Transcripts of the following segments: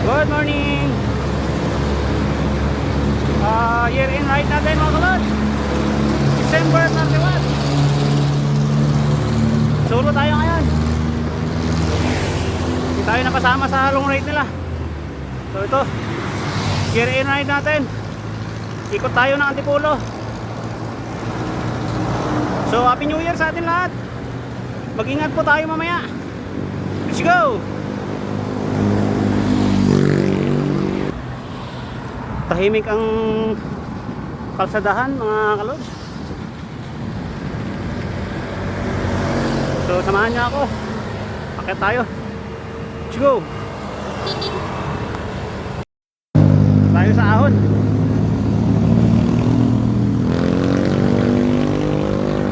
Good morning. Year-end ride natin mga kalod. December 31. Solo tayo ngayon. Hindi tayo nakasama sa long ride nila. So ito, year-end ride natin. Ikot tayo ng Antipolo. So Happy New Year sa atin lahat. Mag-ingat po tayo mamaya. Let's go! Tahimik ang kalsadahan mga kalods. So samahan niyo ako. Akit tayo. Let's go! Tayo sa ahon.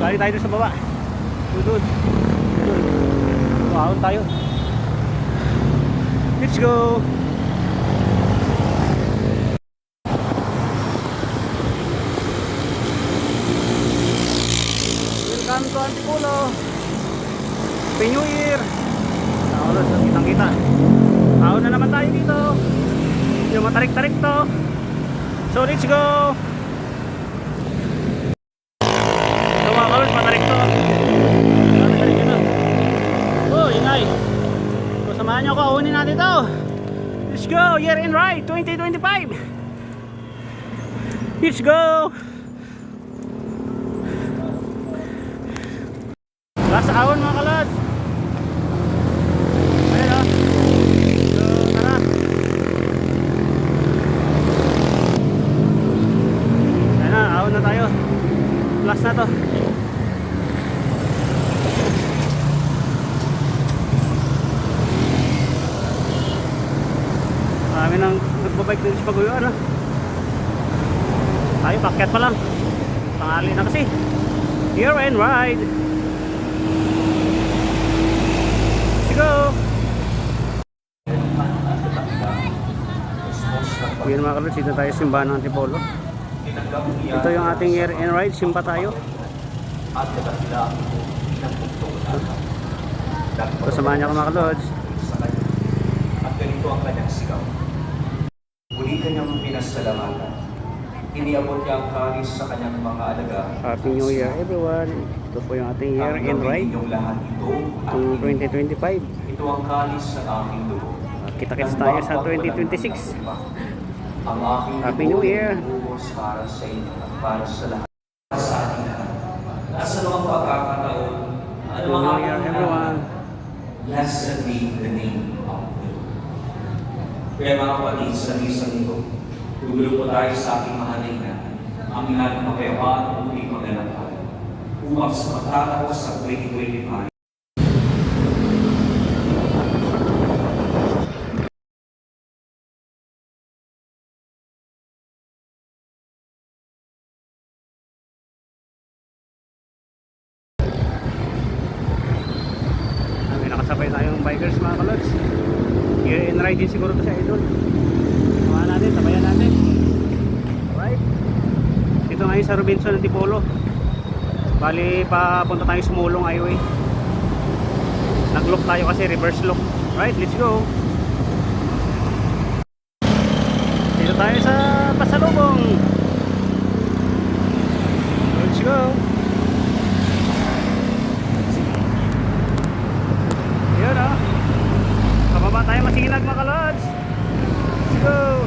Tayo tayo sa baba. Doon. Ahon tayo. Let's go! Welcome to Antipolo. Happy New Year. Nakulod, kitang kita. Ahon na naman tayo dito. Yung matarik-tarik to. So let's go. So mga kalod, matarik to. Matarik ito. Oh, ingay. So samahan nyo ako, ahunin natin to. Let's go, year in ride 2025. Let's go. Last ahon mga kalod. Ayun o. So tara. Ayun na, ahon na tayo. Last na to. Marami nang nagbabike din sa Paguyuan ha. Tayo paket pa lang. Tanghali na kasi. Year and ride. Go! Yun mga kalod, dito tayo simbahan ng Antipolo. Ito yung ating year and ride, simba tayo. So samahan niyo ako mga kalod. At ganito ang kanyang sigaw. Muli kanyang pinasalamatan. Iniabot niya ang kalis sa kanyang mga alaga. Happy New Year everyone. Ito po yung ating year and ride ng 2025. Ito ang kalis sa aking dugo. Kita-kits tayo sa 2026. Ang aking Happy New Year. Buhos para sa inyo at para sa lahat. Sa ating lahat. Nasa mga pagkakataon, ano Happy New Year everyone. Blessed be the name of the Lord. Kaya mga kapatid, sa isang ito, tugulo po tayo sa ating mahalin na ang inang kapayapaan at muling maglalakad upang sa matatawa sa 2025. May nakasabay tayong bikers mga kalods. Year and ride din siguro to sa idol. Samahan natin, sabayan natin. Alright. Dito ngayon sa Robinson Antipolo. Bali papunta tayo Sumulong Highway. Nag-loop tayo kasi reverse loop. Right, let's go. Dito tayo sa Pasalubong. Let's go. Yun o. Kababa tayo masinag mga kalods. Let's go.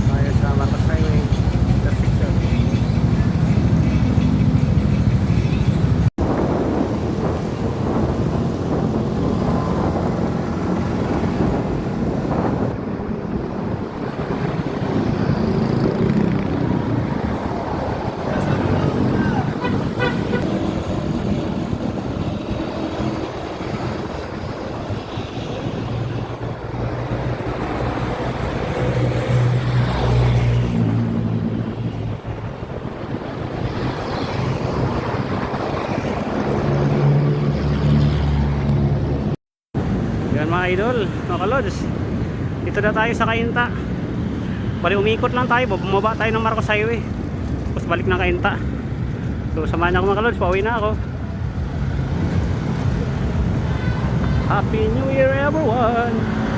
Tayo sa Marcos Highway intersection. Mga idol, mga kalods, dito na tayo sa Cainta. Bali umikot lang tayo, bumaba tayo ng Marcos Highway, tapos balik ng Cainta. So samahan ako mga kalods, pauwi na ako. Happy New Year everyone!